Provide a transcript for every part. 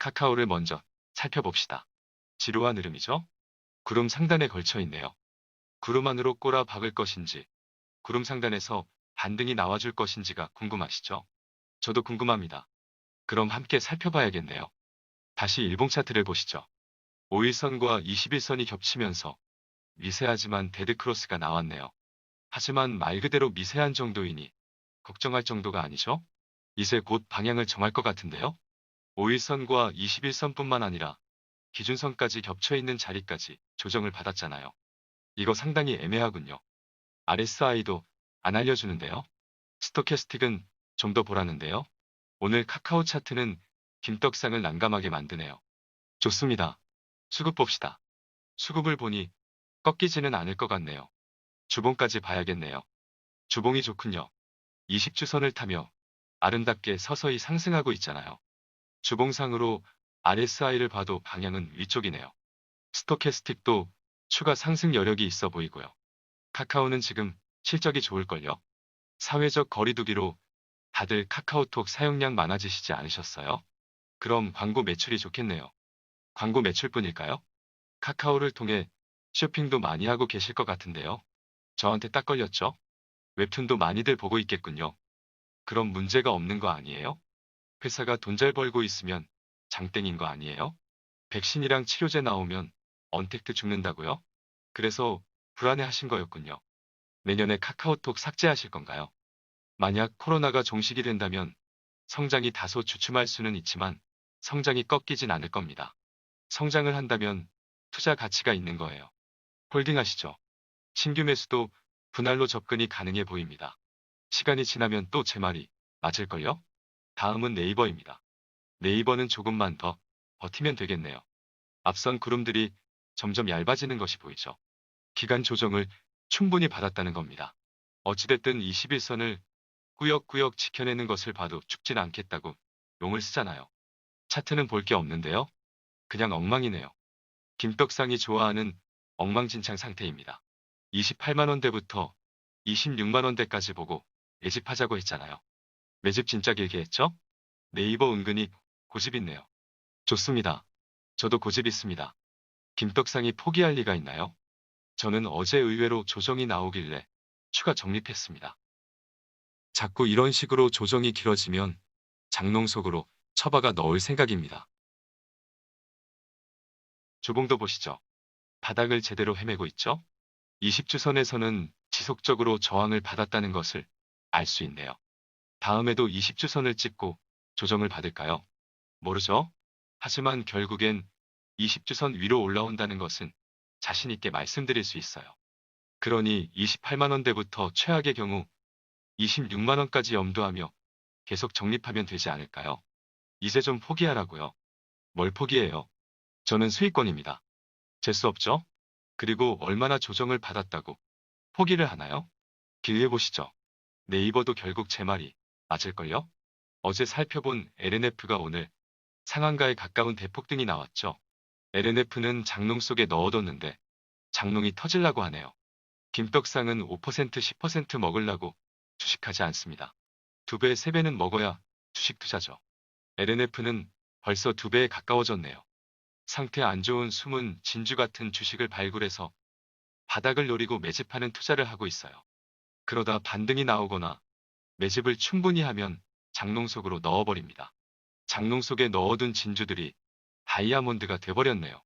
카카오를 먼저 살펴봅시다. 지루한 흐름이죠? 구름 상단에 걸쳐 있네요. 구름 안으로 꼬라 박을 것인지, 구름 상단에서 반등이 나와줄 것인지가 궁금하시죠? 저도 궁금합니다. 그럼 함께 살펴봐야겠네요. 다시 일봉 차트를 보시죠. 5일선과 21선이 겹치면서 미세하지만 데드크로스가 나왔네요. 하지만 말 그대로 미세한 정도이니 걱정할 정도가 아니죠? 이제 곧 방향을 정할 것 같은데요? 5일선과 21선뿐만 아니라 기준선까지 겹쳐있는 자리까지 조정을 받았잖아요. 이거 상당히 애매하군요. RSI도 안 알려주는데요. 스토캐스틱은 좀 더 보라는데요. 오늘 카카오 차트는 김떡상을 난감하게 만드네요. 좋습니다. 수급 봅시다. 수급을 보니 꺾이지는 않을 것 같네요. 주봉까지 봐야겠네요. 주봉이 좋군요. 20주선을 타며 아름답게 서서히 상승하고 있잖아요. 주봉상으로 RSI를 봐도 방향은 위쪽이네요. 스토캐스틱도 추가 상승 여력이 있어 보이고요. 카카오는 지금 실적이 좋을걸요. 사회적 거리두기로 다들 카카오톡 사용량 많아지시지 않으셨어요? 그럼 광고 매출이 좋겠네요. 광고 매출뿐일까요? 카카오를 통해 쇼핑도 많이 하고 계실 것 같은데요. 저한테 딱 걸렸죠? 웹툰도 많이들 보고 있겠군요. 그럼 문제가 없는 거 아니에요? 회사가 돈 잘 벌고 있으면 장땡인 거 아니에요? 백신이랑 치료제 나오면 언택트 죽는다고요? 그래서 불안해하신 거였군요. 내년에 카카오톡 삭제하실 건가요? 만약 코로나가 종식이 된다면 성장이 다소 주춤할 수는 있지만 성장이 꺾이진 않을 겁니다. 성장을 한다면 투자 가치가 있는 거예요. 홀딩하시죠. 신규 매수도 분할로 접근이 가능해 보입니다. 시간이 지나면 또 제 말이 맞을걸요? 다음은 네이버입니다. 네이버는 조금만 더 버티면 되겠네요. 앞선 구름들이 점점 얇아지는 것이 보이죠. 기간 조정을 충분히 받았다는 겁니다. 어찌됐든 21선을 꾸역꾸역 지켜내는 것을 봐도 죽진 않겠다고 용을 쓰잖아요. 차트는 볼 게 없는데요. 그냥 엉망이네요. 김떡상이 좋아하는 엉망진창 상태입니다. 28만원대부터 26만원대까지 보고 매집하자고 했잖아요. 매집 진짜 길게 했죠? 네이버 은근히 고집 있네요. 좋습니다. 저도 고집 있습니다. 김떡상이 포기할 리가 있나요? 저는 어제 의외로 조정이 나오길래 추가 적립했습니다. 자꾸 이런 식으로 조정이 길어지면 장롱 속으로 처박아 넣을 생각입니다. 주봉도 보시죠. 바닥을 제대로 헤매고 있죠? 20주선에서는 지속적으로 저항을 받았다는 것을 알 수 있네요. 다음에도 20주선을 찍고 조정을 받을까요? 모르죠? 하지만 결국엔 20주선 위로 올라온다는 것은 자신 있게 말씀드릴 수 있어요. 그러니 28만원대부터 최악의 경우 26만원까지 염두하며 계속 적립하면 되지 않을까요? 이제 좀 포기하라고요. 뭘 포기해요? 저는 수익권입니다. 재수 없죠? 그리고 얼마나 조정을 받았다고 포기를 하나요? 비교해보시죠. 네이버도 결국 제 말이 맞을걸요? 어제 살펴본 LNF가 오늘 상한가에 가까운 대폭등이 나왔죠. LNF는 장롱 속에 넣어뒀는데 장롱이 터질라고 하네요. 김떡상은 5% 10% 먹으려고 주식하지 않습니다. 2배, 3배는 먹어야 주식 투자죠. LNF는 벌써 2배에 가까워졌네요. 상태 안 좋은 숨은 진주 같은 주식을 발굴해서 바닥을 노리고 매집하는 투자를 하고 있어요. 그러다 반등이 나오거나 매집을 충분히 하면 장롱 속으로 넣어버립니다. 장롱 속에 넣어둔 진주들이 다이아몬드가 돼버렸네요.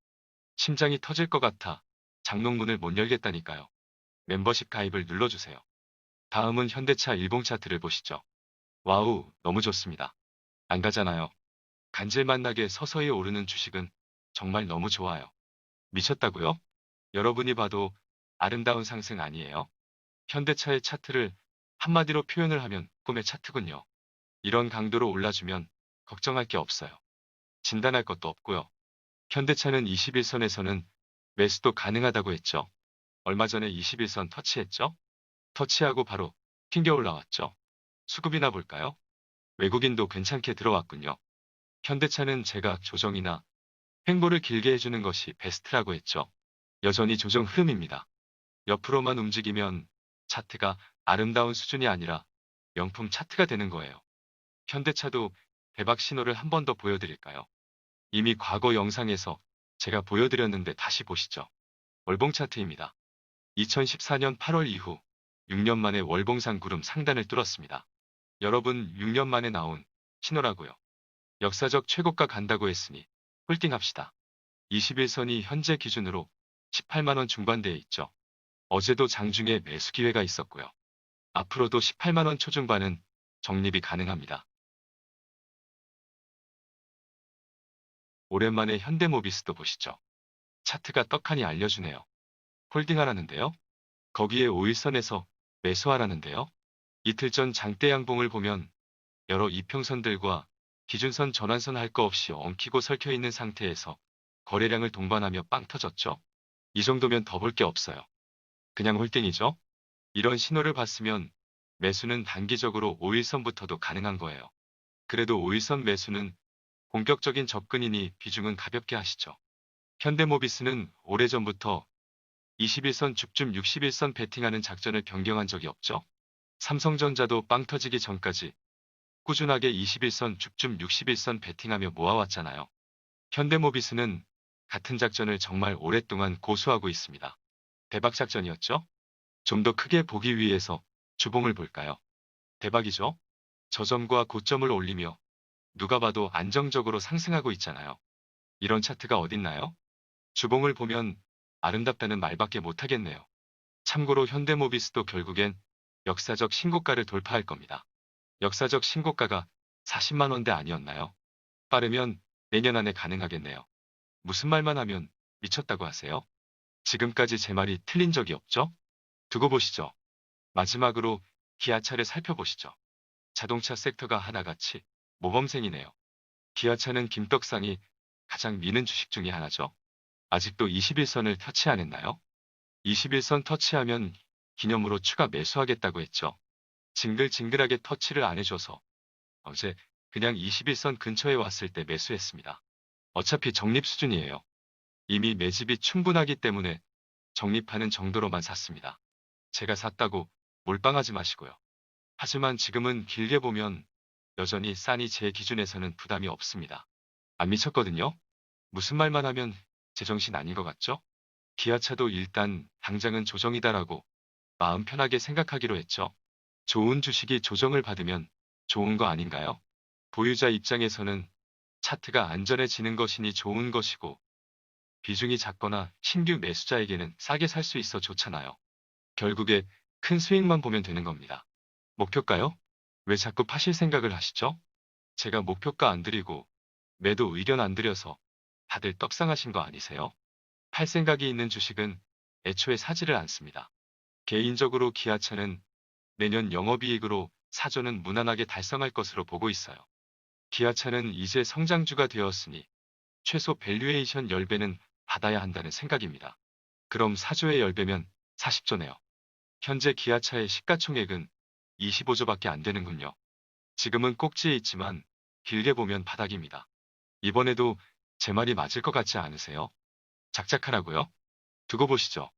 심장이 터질 것 같아 장롱 문을 못 열겠다니까요. 멤버십 가입을 눌러주세요. 다음은 현대차 일봉 차트를 보시죠. 와우, 너무 좋습니다. 안 가잖아요. 간질만나게 서서히 오르는 주식은 정말 너무 좋아요. 미쳤다고요? 여러분이 봐도 아름다운 상승 아니에요? 현대차의 차트를 한마디로 표현을 하면 꿈의 차트군요. 이런 강도로 올라주면 걱정할 게 없어요. 진단할 것도 없고요. 현대차는 21선에서는 매수도 가능하다고 했죠. 얼마 전에 21선 터치했죠? 터치하고 바로 튕겨 올라왔죠. 수급이나 볼까요? 외국인도 괜찮게 들어왔군요. 현대차는 제가 조정이나 횡보를 길게 해주는 것이 베스트라고 했죠. 여전히 조정 흐름입니다. 옆으로만 움직이면 차트가 아름다운 수준이 아니라 명품 차트가 되는 거예요. 현대차도 대박 신호를 한 번 더 보여드릴까요? 이미 과거 영상에서 제가 보여드렸는데 다시 보시죠. 월봉 차트입니다. 2014년 8월 이후 6년 만에 월봉상 구름 상단을 뚫었습니다. 여러분 6년 만에 나온 신호라고요. 역사적 최고가 간다고 했으니 홀딩합시다. 21선이 현재 기준으로 18만원 중반대에 있죠. 어제도 장중에 매수 기회가 있었고요. 앞으로도 18만원 초중반은 적립이 가능합니다. 오랜만에 현대모비스도 보시죠. 차트가 떡하니 알려주네요. 홀딩하라는데요. 거기에 5일선에서 매수하라는데요. 이틀 전 장대 양봉을 보면 여러 이평선들과 기준선 전환선 할 거 없이 엉키고 설켜 있는 상태에서 거래량을 동반하며 빵 터졌죠. 이 정도면 더 볼 게 없어요. 그냥 홀딩이죠. 이런 신호를 봤으면 매수는 단기적으로 5일선부터도 가능한 거예요. 그래도 5일선 매수는 본격적인 접근이니 비중은 가볍게 하시죠. 현대모비스는 오래전부터 21선 죽줌 61선 베팅하는 작전을 변경한 적이 없죠. 삼성전자도 빵 터지기 전까지 꾸준하게 21선 죽줌 61선 베팅하며 모아왔잖아요. 현대모비스는 같은 작전을 정말 오랫동안 고수하고 있습니다. 대박 작전이었죠? 좀 더 크게 보기 위해서 주봉을 볼까요? 대박이죠? 저점과 고점을 올리며 누가 봐도 안정적으로 상승하고 있잖아요. 이런 차트가 어딨나요? 주봉을 보면 아름답다는 말밖에 못하겠네요. 참고로 현대모비스도 결국엔 역사적 신고가를 돌파할 겁니다. 역사적 신고가가 40만 원대 아니었나요? 빠르면 내년 안에 가능하겠네요. 무슨 말만 하면 미쳤다고 하세요? 지금까지 제 말이 틀린 적이 없죠? 두고 보시죠. 마지막으로 기아차를 살펴보시죠. 자동차 섹터가 하나같이 모범생이네요. 기아차는 김떡상이 가장 미는 주식 중에 하나죠. 아직도 21선을 터치 안 했나요? 21선 터치하면 기념으로 추가 매수하겠다고 했죠. 징글징글하게 터치를 안 해줘서 어제 그냥 21선 근처에 왔을 때 매수했습니다. 어차피 적립 수준이에요. 이미 매집이 충분하기 때문에 적립하는 정도로만 샀습니다. 제가 샀다고 몰빵하지 마시고요. 하지만 지금은 길게 보면 여전히 싸니 제 기준에서는 부담이 없습니다. 안 미쳤거든요? 무슨 말만 하면 제정신 아닌 것 같죠? 기아차도 일단 당장은 조정이다라고 마음 편하게 생각하기로 했죠. 좋은 주식이 조정을 받으면 좋은 거 아닌가요? 보유자 입장에서는 차트가 안전해지는 것이니 좋은 것이고 비중이 작거나 신규 매수자에게는 싸게 살 수 있어 좋잖아요. 결국에 큰 수익만 보면 되는 겁니다. 목표가요? 왜 자꾸 파실 생각을 하시죠? 제가 목표가 안 드리고 매도 의견 안 드려서 다들 떡상하신 거 아니세요? 팔 생각이 있는 주식은 애초에 사지를 않습니다. 개인적으로 기아차는 내년 영업이익으로 4조는 무난하게 달성할 것으로 보고 있어요. 기아차는 이제 성장주가 되었으니 최소 밸류에이션 10배는 받아야 한다는 생각입니다. 그럼 4조의 10배면 40조네요. 현재 기아차의 시가총액은 25조밖에 안 되는군요. 지금은 꼭지에 있지만 길게 보면 바닥입니다. 이번에도 제 말이 맞을 것 같지 않으세요? 작작하라고요? 두고 보시죠.